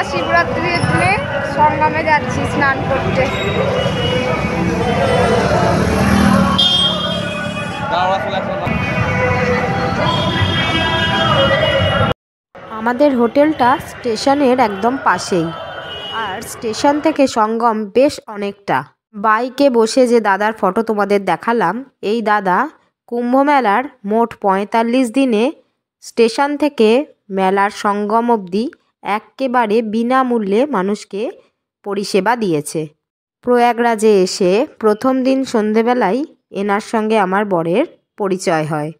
মহাশিবরাত্রির দিনে সঙ্গমে যাচ্ছি স্নান করতে। আমাদের হোটেলটা স্টেশনের একদম পাশেই, আর স্টেশন থেকে সঙ্গম বেশ অনেকটা। বাইকে বসে যে দাদার ফটো তোমাদের দেখালাম, এই দাদা কুম্ভ মেলার মোট ৪৫ দিনে স্টেশন থেকে মেলার সঙ্গম অবধি একেবারে বিনামূল্যে মানুষকে পরিষেবা দিয়েছে। প্রয়াগরাজে এসে প্রথম দিন সন্ধেবেলায় এনার সঙ্গে আমার বরের পরিচয় হয়।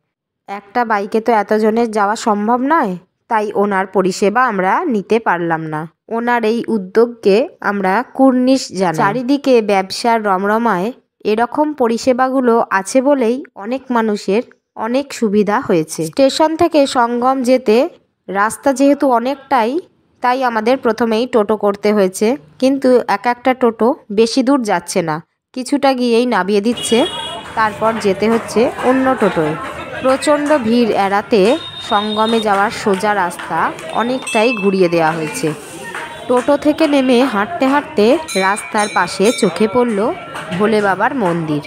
একটা বাইকে তো এতজনের যাওয়া সম্ভব নয়, তাই ওনার পরিষেবা আমরা নিতে পারলাম না। ওনার এই উদ্যোগকে আমরা কুর্নিশ জানাই। চারিদিকে ব্যবসার রমরমায় এরকম পরিষেবাগুলো আছে বলেই অনেক মানুষের অনেক সুবিধা হয়েছে। স্টেশন থেকে সঙ্গম যেতে রাস্তা যেহেতু অনেকটাই, তাই আমাদের প্রথমেই টোটো করতে হয়েছে। কিন্তু এক একটা টোটো বেশি দূর যাচ্ছে না, কিছুটা গিয়েই নামিয়ে দিচ্ছে, তারপর যেতে হচ্ছে অন্য টোটোয়। প্রচণ্ড ভিড় এড়াতে সঙ্গমে যাওয়ার সোজা রাস্তা অনেকটাই ঘুরিয়ে দেওয়া হয়েছে। টোটো থেকে নেমে হাঁটতে হাঁটতে রাস্তার পাশে চোখে পড়ল ভোলে বাবার মন্দির।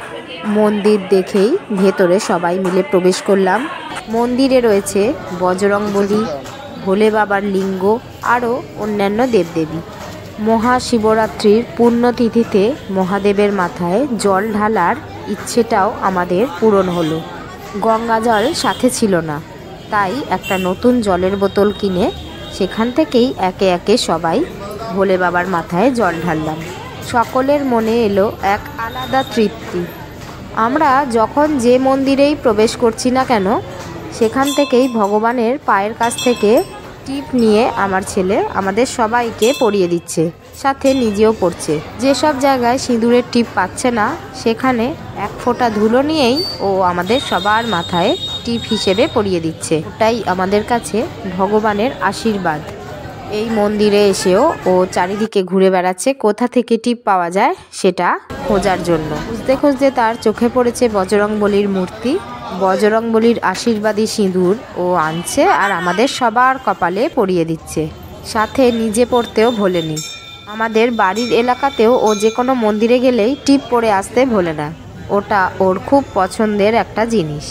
মন্দির দেখেই ভেতরে সবাই মিলে প্রবেশ করলাম। মন্দিরে রয়েছে বজরংবলী, ভোলে বাবার লিঙ্গ, আরও অন্যান্য দেবদেবী। মহাশিবরাত্রির পুণ্যতিথিতে মহাদেবের মাথায় জল ঢালার ইচ্ছেটাও আমাদের পূরণ হলো। গঙ্গা জল সাথে ছিল না, তাই একটা নতুন জলের বোতল কিনে সেখান থেকেই একে একে সবাই ভোলে বাবার মাথায় জল ঢাললাম। সকলের মনে এলো এক আলাদা তৃপ্তি। আমরা যখন যে মন্দিরেই প্রবেশ করছি না কেন, সেখান থেকেই ভগবানের পায়ের কাছ থেকে টিপ নিয়ে আমার ছেলে আমাদের সবাইকে পরিয়ে দিচ্ছে, সাথে নিজেও পড়ছে। যেসব জায়গায় সিঁদুরের টিপ পাচ্ছে না, সেখানে এক ফোঁটা ধুলো নিয়েই ও আমাদের সবার মাথায় টিপ হিসেবে পরিয়ে দিচ্ছে। ওটাই আমাদের কাছে ভগবানের আশীর্বাদ। এই মন্দিরে এসেও ও চারিদিকে ঘুরে বেড়াচ্ছে কোথা থেকে টিপ পাওয়া যায় সেটা খোঁজার জন্য। খুঁজতে খুঁজতে তার চোখে পড়েছে বজরংবলীর মূর্তি। বজরংবলীর আশীর্বাদী সিঁদুর ও আনছে আর আমাদের সবার কপালে পরিয়ে দিচ্ছে, সাথে নিজে পড়তেও ভোলেনি। আমাদের বাড়ির এলাকাতেও ও যে কোনো মন্দিরে গেলেই টিপ পরে আসতে ভোলে না, ওটা ওর খুব পছন্দের একটা জিনিস।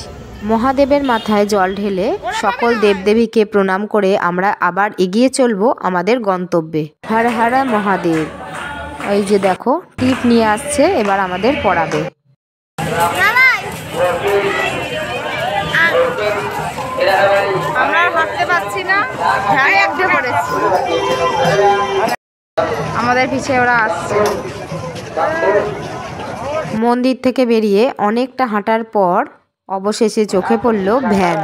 মহাদেবের মাথায় জল ঢেলে সকল দেবদেবীকে প্রণাম করে আমরা আবার এগিয়ে চলবো আমাদের গন্তব্যে। হর হর মহাদেব। এই যে দেখো টিপ নিয়ে আসছে, এবার আমাদের পড়াবে। আমরা হাঁটতে পারছি না, আমাদের পিছিয়ে ওরা আসছে। মন্দির থেকে বেরিয়ে অনেকটা হাঁটার পর অবশেষে চোখে পড়ল ভ্যান।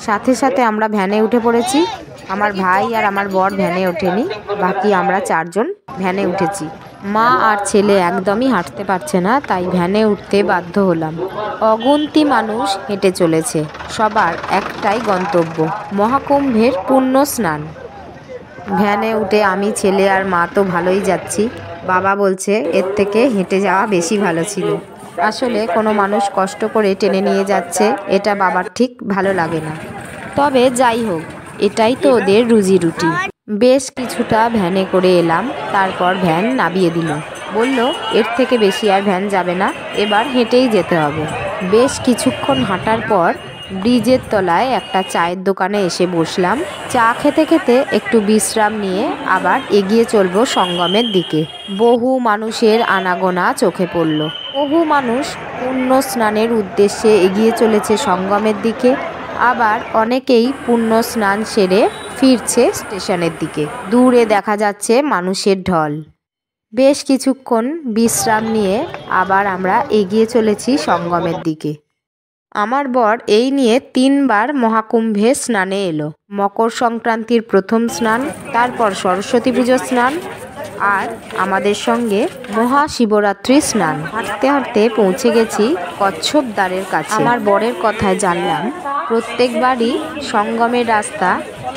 সাথে সাথে আমরা ভ্যানে উঠে পড়েছি। আমার ভাই আর আমার বর ভ্যানে ওঠেনি, বাকি আমরা চারজন ভ্যানে উঠেছি। মা আর ছেলে একদমই হাঁটতে পারছে না, তাই ভ্যানে উঠতে বাধ্য হলাম। অগুন্তি মানুষ হেঁটে চলেছে, সবার একটাই গন্তব্য, মহাকুম্ভের পুণ্য স্নান। ভ্যানে উঠে আমি, ছেলে আর মা তো ভালোই যাচ্ছি। বাবা বলছে এর থেকে হেঁটে যাওয়া বেশি ভালো ছিল। আসলে কোনো মানুষ কষ্ট করে টেনে নিয়ে যাচ্ছে, এটা বাবার ঠিক ভালো লাগে না। তবে যাই হোক, এটাই তো ওদের রুজি রুটি। বেশ কিছুটা ভ্যানে করে এলাম, তারপর ভ্যান নামিয়ে দিল, বলল এর থেকে বেশি আর ভ্যান যাবে না, এবার হেঁটেই যেতে হবে। বেশ কিছুক্ষণ হাঁটার পর ব্রিজের তলায় একটা চায়ের দোকানে এসে বসলাম। চা খেতে খেতে একটু বিশ্রাম নিয়ে আবার এগিয়ে চলবো সঙ্গমের দিকে। বহু মানুষের আনাগোনা চোখে পড়ল। বহু মানুষ পুণ্য স্নানের উদ্দেশ্যে এগিয়ে চলেছে সঙ্গমের দিকে, আবার অনেকেই পুণ্য স্নান সেরে ফিরছে স্টেশনের দিকে। দূরে দেখা যাচ্ছে মানুষের ঢল। বেশ কিছুক্ষণ বিশ্রাম নিয়ে আবার আমরা এগিয়ে চলেছি সঙ্গমের দিকে। আমার বর এই নিয়ে ৩ বার মহাকুম্ভে স্নানে এলো। মকর সংক্রান্তির প্রথম স্নান, তারপর সরস্বতী পুজোর স্নান, আর আমাদের সঙ্গে মহাশিবরাত্রি স্নান। হাঁটতে হাঁটতে পৌঁছে গেছি কচ্ছপ দ্বারের কাছে। আমার বরের কথায় জানলাম প্রত্যেকবারই সঙ্গমের রাস্তা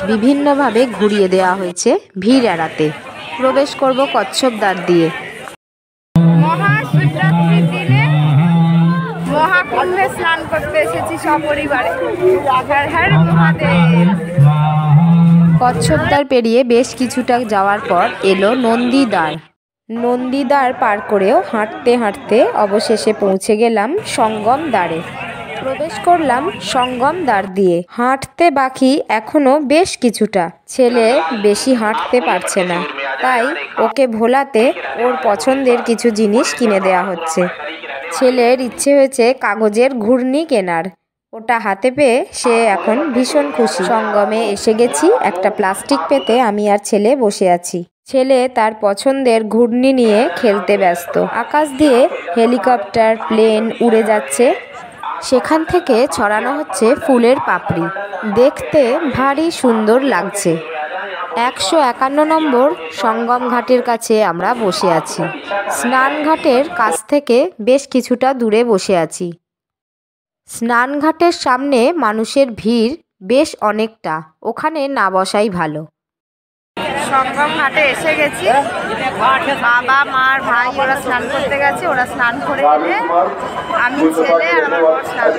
বিভিন্নভাবে ঘুরিয়ে দেওয়া হয়েছে ভিড় এড়াতে। প্রবেশ করব কচ্ছপ দ্বার দিয়ে। মহাশিবরাত্রির দিনে মহাকুম্ভে স্নান করতে এসেছি সপরিবারে। হর হর মহাদেব। কচ্ছপদার পেরিয়ে বেশ কিছুটা যাওয়ার পর এলো নন্দীদার। নন্দীদার পার করেও হাঁটতে হাঁটতে অবশেষে পৌঁছে গেলাম সঙ্গম দ্বারে। প্রবেশ করলাম সঙ্গম দ্বার দিয়ে। হাঁটতে বাকি এখনো বেশ কিছুটা। ছেলে বেশি হাঁটতে পারছে না, তাই ওকে ভোলাতে ওর পছন্দের কিছু জিনিস কিনে দেয়া হচ্ছে। ছেলের ইচ্ছে হয়েছে কাগজের ঘূর্ণি কেনার। ওটা হাতে পেয়ে সে এখন ভীষণ খুশি। সঙ্গমে এসে গেছি, একটা প্লাস্টিক পেতে আমি আর ছেলে বসে আছি। ছেলে তার পছন্দের ঘূর্ণি নিয়ে খেলতে ব্যস্ত। আকাশ দিয়ে হেলিকপ্টার, প্লেন উড়ে যাচ্ছে, সেখান থেকে ছড়ানো হচ্ছে ফুলের পাপড়ি। দেখতে ভারী সুন্দর লাগছে। 151 নম্বর সঙ্গম ঘাটের কাছে আমরা বসে আছি। স্নান ঘাটের কাছ থেকে বেশ কিছুটা দূরে বসে আছি। স্নান ঘাটের সামনে মানুষের ভিড় বেশ অনেকটা, ওখানে না বসাই ভালো। সঙ্গম ঘাটে এসে গেছি। বাবা, মার, ভাই ওরা স্নান করতে গেছে। ওরা স্নান করে এলে আমি, ছেলে আর আমার বর স্নান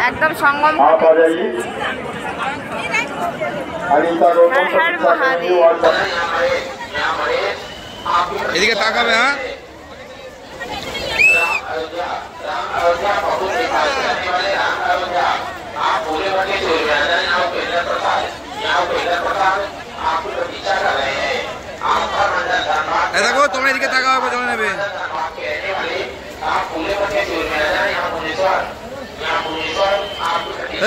একদম সঙ্গম ঘাটে। এদিকে তাকাবে। হ্যাঁ, দেখো তোমরা এদিকে তাকাবে, চলে নেবে।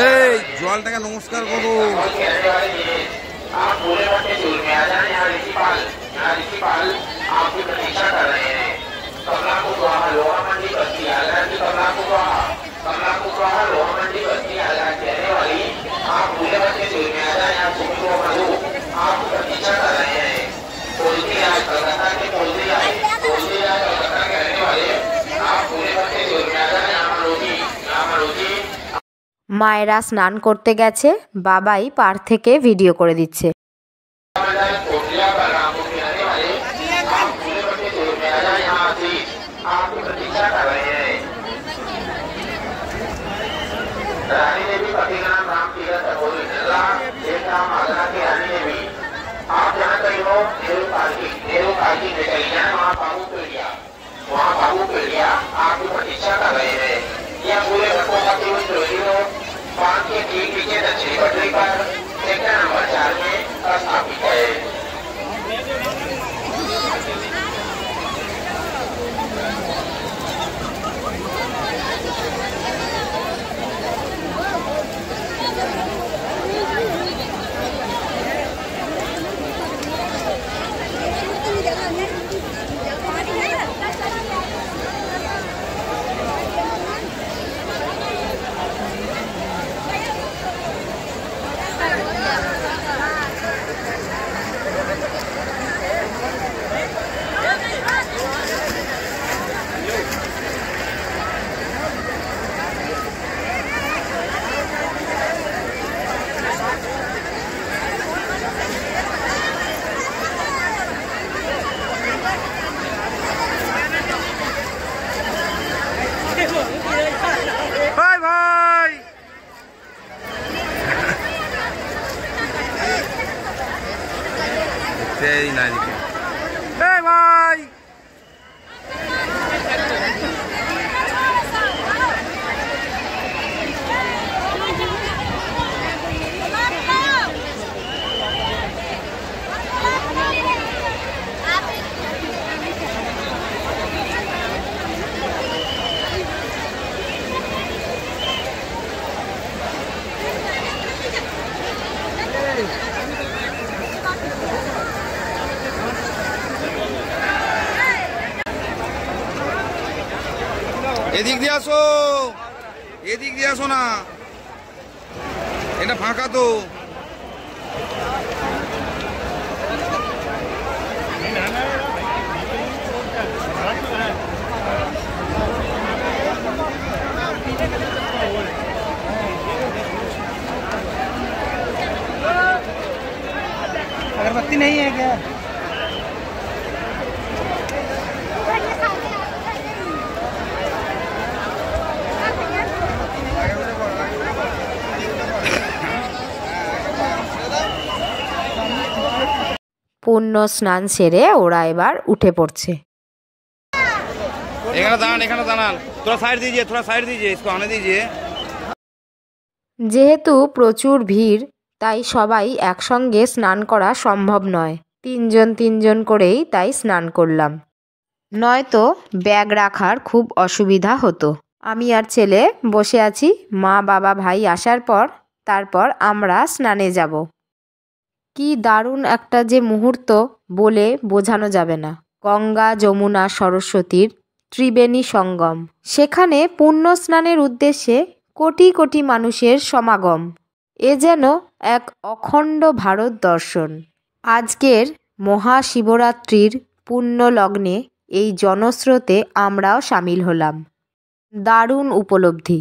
এই জলটাকে নমস্কার করো। মায়েরা স্নান করতে গেছে, বাবাই পার থেকে ভিডিও করে দিচ্ছে। এই নাই দিকে। এই ভাই, এদিক দিয়ে আসো, এদিক দিয়ে আসো না, এটা ফাঁকা তো। अगरबत्ती नहीं है क्या? পুণ্য স্নান সেরে ওরা এবার উঠে পড়ছে। এখানে দাঁড়ান, थोड़ा साइड दीजिए, इसको आने दीजिए। যেহেতু প্রচুর ভিড়, তাই সবাই একসঙ্গে স্নান করা সম্ভব নয়। তিনজন করেই তাই স্নান করলাম, নয়তো ব্যাগ রাখার খুব অসুবিধা হতো। আমি আর ছেলে বসে আছি, মা বাবা ভাই আসার পর তারপর আমরা স্নানে যাব। কি দারুণ একটা যে মুহূর্ত বলে বোঝানো যাবে না। গঙ্গা যমুনা সরস্বতীর ত্রিবেণী সঙ্গম, সেখানে পুণ্য স্নানের উদ্দেশ্যে কোটি কোটি মানুষের সমাগম। এ যেন এক অখণ্ড ভারত দর্শন। আজকের মহাশিবরাত্রির পুণ্য লগ্নে এই জনস্রোতে আমরাও সামিল হলাম। দারুণ উপলব্ধি।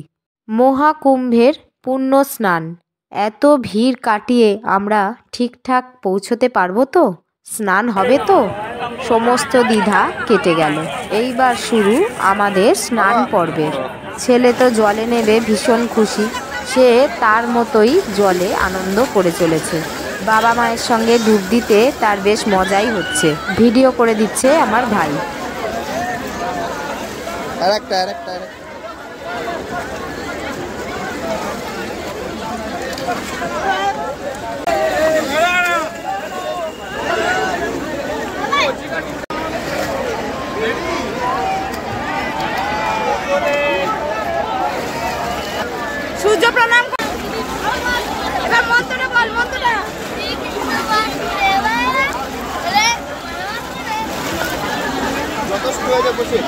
মহাকুম্ভের পুণ্য স্নান, এত ভিড় কাটিয়ে আমরা ঠিকঠাক পৌঁছতে পারবো তো? স্নান হবে তো? সমস্ত দ্বিধা কেটে গেল। এইবার শুরু আমাদের স্নান পর্বের। ছেলে তো জলে নেবে ভীষণ খুশি, সে তার মতোই জলে আনন্দ করে চলেছে। বাবা মায়ের সঙ্গে ডুব দিতে তার বেশ মজাই হচ্ছে। ভিডিও করে দিচ্ছে আমার ভাই। সূর্য প্রণাম কর। এবার মন্ত্রটা বল, মন্ত্রটা। যথেষ্ট হয়ে যাবে বসে।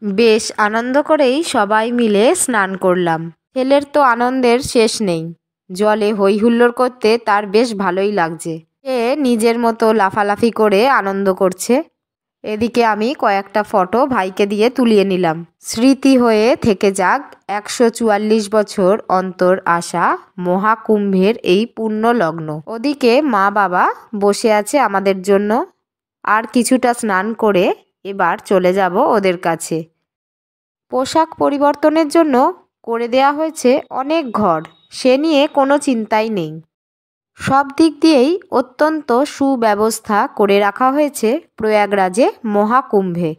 বেশ আনন্দ করেই সবাই মিলে স্নান করলাম। ছেলের তো আনন্দের শেষ নেই, জলে হই হুল্লোড় করতে তার বেশ ভালোই লাগছে। সে নিজের মতো লাফালাফি করে আনন্দ করছে। এদিকে আমি কয়েকটা ফটো ভাইকে দিয়ে তুলিয়ে নিলাম। স্মৃতি হয়ে থেকে যাক 144 বছর অন্তর আসা মহাকুম্ভের এই পুণ্য লগ্ন। ওদিকে মা বাবা বসে আছে আমাদের জন্য। আর কিছুটা স্নান করে এবার চলে যাব ওদের কাছে। পোশাক পরিবর্তনের জন্য করে দেয়া হয়েছে অনেক ঘর, সে নিয়ে কোনো চিন্তাই নেই। সব দিক দিয়েই অত্যন্ত সুব্যবস্থা করে রাখা হয়েছে প্রয়াগরাজে মহাকুম্ভে।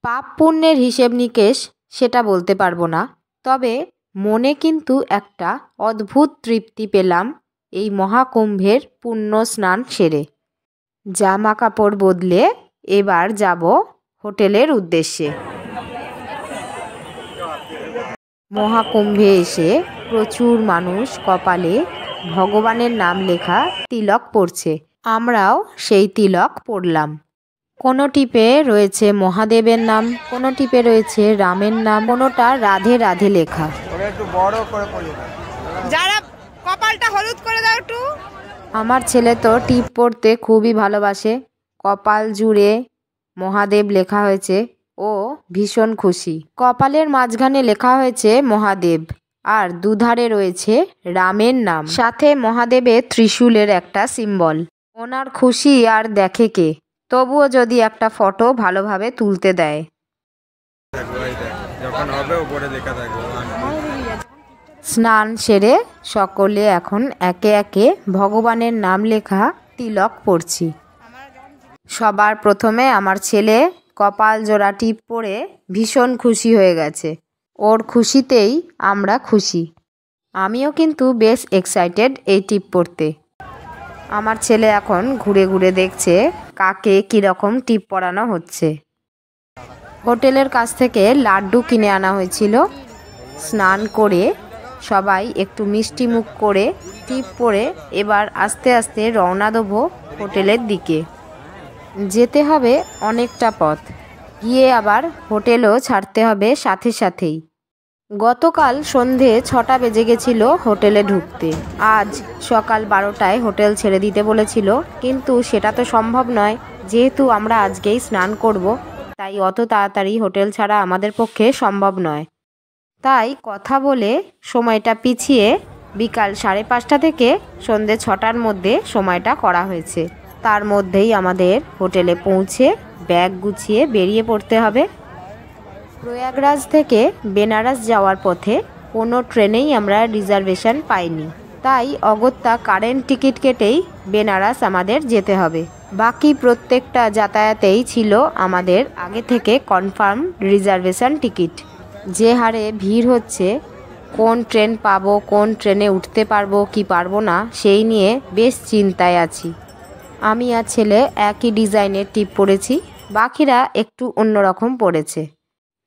পাপ পুণ্যের হিসেব নিকেশ সেটা বলতে পারবো না, তবে মনে কিন্তু একটা অদ্ভুত তৃপ্তি পেলাম এই মহাকুম্ভের পুণ্য স্নান সেরে। জামা কাপড় বদলে এবার যাব হোটেলের উদ্দেশ্যে। মহাকুম্ভে এসে প্রচুর মানুষ কপালে ভগবানের নাম লেখা তিলক পড়ছে। আমরাও সেই তিলক পড়লাম। কোনো টিপে রয়েছে মহাদেবের নাম, কোনো টিপে রয়েছে রামের নাম, কোনোটা রাধে রাধে লেখা। যারা কপালটা হলুদ করে দাও একটু। আমার ছেলে তো টিপ পড়তে খুবই ভালোবাসে। কপাল জুড়ে মহাদেব লেখা হয়েছে, ও ভীষণ খুশি। কপালের মাঝখানে লেখা হয়েছে মহাদেব, আর দুধারে রয়েছে রামের নাম, সাথে মহাদেবের ত্রিশূলের একটা সিম্বল। ওনার খুশি আর দেখে কে, তবুও যদি একটা ফটো ভালোভাবে তুলতে দেয়। স্নান সেরে সকলে এখন একে একে ভগবানের নাম লেখা তিলক পড়ছি। সবার প্রথমে আমার ছেলে কপাল জোড়া টিপ পরে ভীষণ খুশি হয়ে গেছে। ওর খুশিতেই আমরা খুশি। আমিও কিন্তু বেশ এক্সাইটেড এই টিপ পড়তে। আমার ছেলে এখন ঘুরে ঘুরে দেখছে কাকে কীরকম টিপ পরানো হচ্ছে। হোটেলের কাছ থেকে লাড্ডু কিনে আনা হয়েছিল। স্নান করে সবাই একটু মিষ্টি মুখ করে টিপ পরে এবার আস্তে আস্তে রওনা দেবো হোটেলের দিকে। যেতে হবে অনেকটা পথ, গিয়ে আবার হোটেলও ছাড়তে হবে সাথে সাথেই। গতকাল সন্ধে 6টা বেজে গেছিল হোটেলে ঢুকতে। আজ সকাল 12টায় হোটেল ছেড়ে দিতে বলেছিল, কিন্তু সেটা তো সম্ভব নয়। যেহেতু আমরা আজকেই স্নান করব, তাই অত তাড়াতাড়ি হোটেল ছাড়া আমাদের পক্ষে সম্ভব নয়। তাই কথা বলে সময়টা পিছিয়ে বিকাল 5:30 থেকে সন্ধে 6টার মধ্যে সময়টা করা হয়েছে। তার মধ্যেই আমাদের হোটেলে পৌঁছে ব্যাগ গুছিয়ে বেরিয়ে পড়তে হবে। প্রয়াগরাজ থেকে বেনারস যাওয়ার পথে কোনো ট্রেনেই আমরা রিজার্ভেশন পাইনি, তাই অগত্যা কারেন্ট টিকিট কেটেই বেনারস আমাদের যেতে হবে। বাকি প্রত্যেকটা যাতায়াতেই ছিল আমাদের আগে থেকে কনফার্ম রিজার্ভেশন টিকিট। যে হারে ভিড় হচ্ছে, কোন ট্রেন পাবো, কোন ট্রেনে উঠতে পারবো কি পারবো না, সেই নিয়ে বেশ চিন্তায় আছি। আমি আর ছেলে একই ডিজাইনের টিপ পরেছি, বাকিরা একটু অন্যরকম পড়েছে।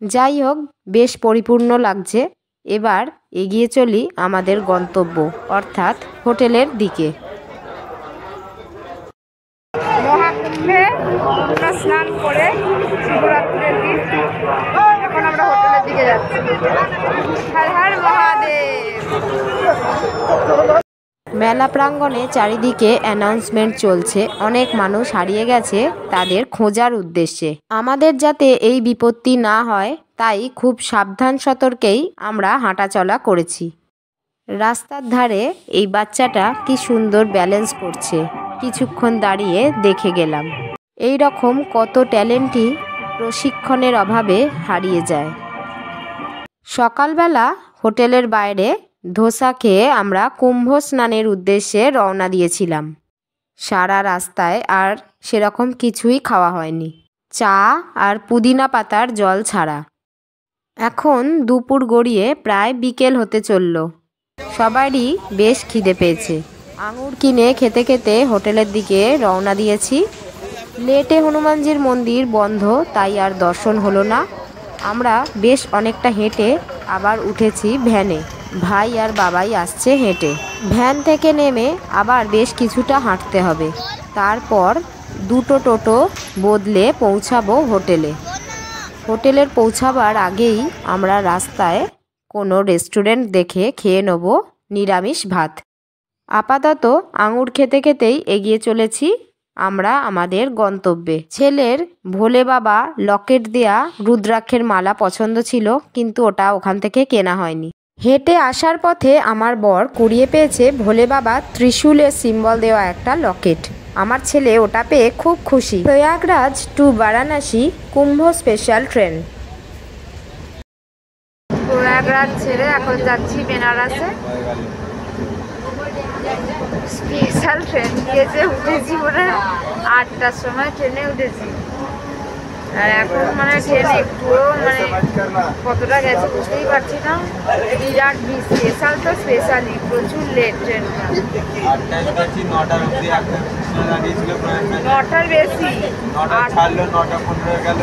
যাই হোক, বেশ পরিপূর্ণ লাগছে। এবার এগিয়ে চলি আমাদের গন্তব্য অর্থাৎ হোটেলের দিকে। মহাকুম্ভে আমরা স্নান করে শিবরাত্রির দিন এখন আমরা হোটেলের দিকে যাচ্ছি। হর হর মহাদেব। মেলা প্রাঙ্গণে চারিদিকে অ্যানাউন্সমেন্ট চলছে, অনেক মানুষ হারিয়ে গেছে তাদের খোঁজার উদ্দেশ্যে। আমাদের যাতে এই বিপত্তি না হয়, তাই খুব সাবধান সতর্কেই আমরা হাঁটাচলা করেছি। রাস্তার ধারে এই বাচ্চাটা কি সুন্দর ব্যালেন্স করছে, কিছুক্ষণ দাঁড়িয়ে দেখে গেলাম। এই রকম কত ট্যালেন্টই প্রশিক্ষণের অভাবে হারিয়ে যায়। সকালবেলা হোটেলের বাইরে ধোসা খেয়ে আমরা কুম্ভ স্নানের উদ্দেশ্যে রওনা দিয়েছিলাম। সারা রাস্তায় আর সেরকম কিছুই খাওয়া হয়নি, চা আর পুদিনা পাতার জল ছাড়া। এখন দুপুর গড়িয়ে প্রায় বিকেল হতে চলল। সবারই বেশ খিদে পেয়েছে। আঙুর কিনে খেতে খেতে হোটেলের দিকে রওনা দিয়েছি। লেটে হনুমানজির মন্দির বন্ধ, তাই আর দর্শন হলো না। আমরা বেশ অনেকটা হেঁটে আবার উঠেছি ভ্যানে। ভাই আর বাবাই আসছে হেঁটে। ভ্যান থেকে নেমে আবার বেশ কিছুটা হাঁটতে হবে। তারপর দুটো টোটো বদলে পৌঁছাবো হোটেলে। হোটেলের পৌঁছাবার আগেই আমরা রাস্তায় কোনো রেস্টুরেন্ট দেখে খেয়ে নেব নিরামিষ ভাত। আপাতত আঙুর খেতে খেতেই এগিয়ে চলেছি আমরা আমাদের গন্তব্যে। ছেলের ভোলে বাবা লকেট দেয়া রুদ্রাক্ষের মালা পছন্দ ছিল, কিন্তু ওটা ওখান থেকে কেনা হয়নি। হেঁটে আসার পথে আমার বর কুড়িয়ে পেয়েছে ভোলে বাবা ত্রিশূলের সিম্বল দেওয়া একটা লকেট। আমার ছেলে ওটা পেয়ে খুব খুশি। প্রয়াগরাজ টু বারাণসী কুম্ভ স্পেশাল ট্রেন। প্রয়াগরাজ ছেড়ে এখন যাচ্ছি বেনারসে। স্পেশাল ট্রেন দিয়েছে, উঠেছি মনে 8টার সময় ট্রেনে উঠেছি। আর এখন মানে ট্রেন একটুও মানে কতটা গেছে বুঝতেই পারছি না। বিরাট স্পেশাল তো স্পেশালই, প্রচুর লেট ট্রেন। 9টার বেশি, 9:15 গেল।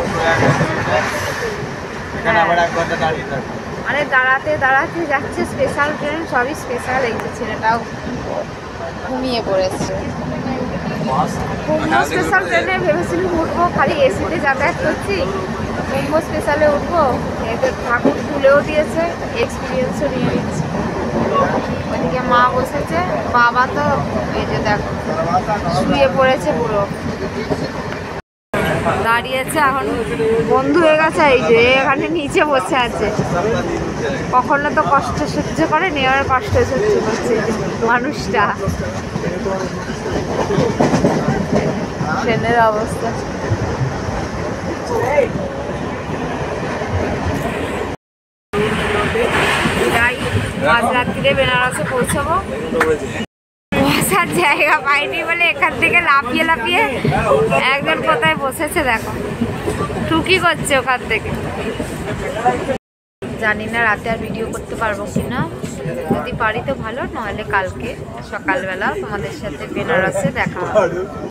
মানে দাঁড়াতে দাঁড়াতে যাচ্ছে স্পেশাল ট্রেন, সবই স্পেশাল। এই যে ছেলেটাও ঘুমিয়ে পড়েছে। কুম্ভ স্পেশাল ট্রেনে ভেবেছিলাম উঠবো, খালি এসিতে যাতায়াত করছি, কুম্ভ স্পেশালে উঠবো। এদের ঠাকুর তুলেও দিয়েছে, এক্সপিরিয়েন্সও নিয়ে নিচ্ছি। ওইদিকে মা বসেছে, বাবা তো এই যে দেখো শুয়ে পড়েছে পুরো, দাঁড়িয়েছে। এখন বন্ধ হয়ে গেছে, এই যে এখানে নিচে বসে আছে। কখনো তো কষ্ট সহ্য করে নেওয়ার কষ্ট সহ্য করছে মানুষটা। ট্রেনের অবস্থা মাঝরাত্রিরে বেনারসে পৌঁছাবো। বসার জায়গা পাইনি বলে এখান থেকে লাফিয়ে লাফিয়ে একজন কোথায় বসেছে দেখো, টুকি করছে ওখান থেকে। জানি না রাতে আর ভিডিও করতে পারবো কিনা, যদি পারি তো ভালো, নাহলে কালকে সকালবেলা তোমাদের সাথে বেনারসে দেখা হবে।